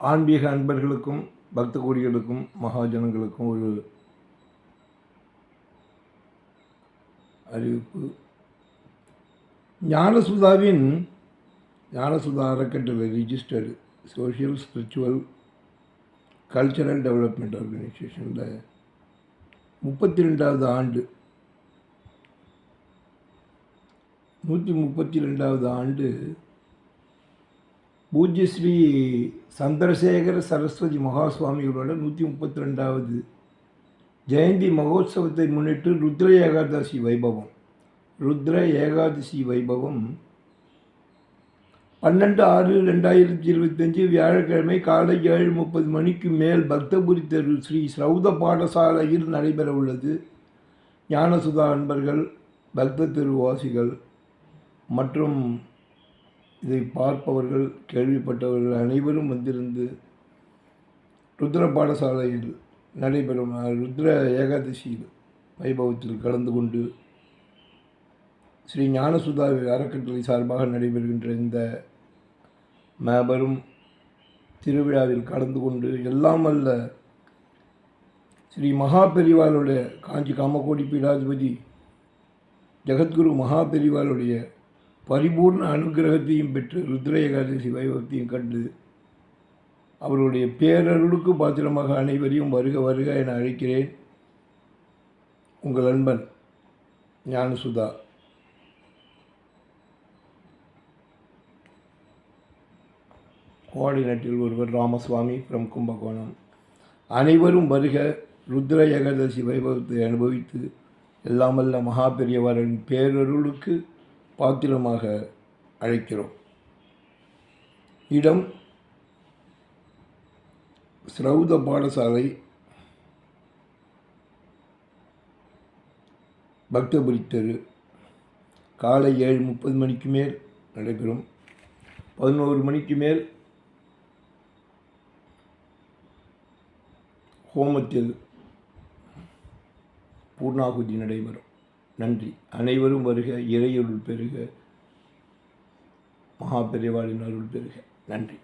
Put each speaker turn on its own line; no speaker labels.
ஆன்மீக அன்பர்களுக்கும் பக்த கோடிகளுக்கும் மகாஜனங்களுக்கும் ஒரு அறிவிப்பு. ஞானசுதா அறக்கட்டளை registered social spiritual cultural development ஆர்கனைசேஷனில் 32வது ஆண்டு 132வது ஆண்டு பூஜ்ய ஸ்ரீ சந்திரசேகர சரஸ்வதி மகாசுவாமிகளோட 132வது ஜெயந்தி மகோத்சவத்தை முன்னிட்டு ருத்ர ஏகாதசி வைபவம் 12/6/2025 வியாழக்கிழமை காலை 7:30 மணிக்கு மேல் பக்தபுரி தெரு ஸ்ரீ ஸ்ரௌத பாடசாலையில் நடைபெற உள்ளது. ஞானசுதா அன்பர்கள், பக்த தெருவாசிகள் மற்றும் இதை பார்ப்பவர்கள், கேள்விப்பட்டவர்கள் அனைவரும் வந்திருந்து ருத்ர பாடசாலையில் நடைபெறும் ருத்ர ஏகாதசி வைபவத்தில் கலந்து கொண்டு ஸ்ரீ ஞானசுதா அறக்கட்டளை சார்பாக நடைபெறுகின்ற இந்த மாபெரும் திருவிழாவில் கலந்து கொண்டு எல்லாம் அல்ல ஸ்ரீ மகாபெரிவாளுடைய காஞ்சி காமகோடி பீடாதிபதி ஜெகத்குரு மகாபெரிவாளுடைய பரிபூர்ண அனுகிரகத்தையும் பெற்று ருத்ர ஏகாதசி வைபவத்தையும் கண்டு அவருடைய பேரருளுக்கு பாத்திரமாக அனைவரையும் வருக வருக என அழைக்கிறேன். உங்கள் அன்பன் ஞானசுதா. கோஆர்டினேட்டில் ஒருவர் ராமசுவாமி ஃப்ரம் கும்பகோணம். அனைவரும் வருக, ருத்ர ஏகாதசி வைபவத்தை அனுபவித்து எல்லாமல்ல மகாபெரியவரின் பேரருளுக்கு பாத்திரமாக அழைக்கிறோம். இடம் ஸ்ரௌத பாடசாலை, பக்தபுரி தெரு. காலை 7:30 மணிக்கு மேல் நடைபெறும். 11 மணிக்கு மேல் ஹோமத்தில் பூர்ணாகுதி நடைபெறும். நன்றி. அனைவரும் வருக, இறையருள் பெறுக, மகாபெரிவாளின் அருள் பெறுக. நன்றி.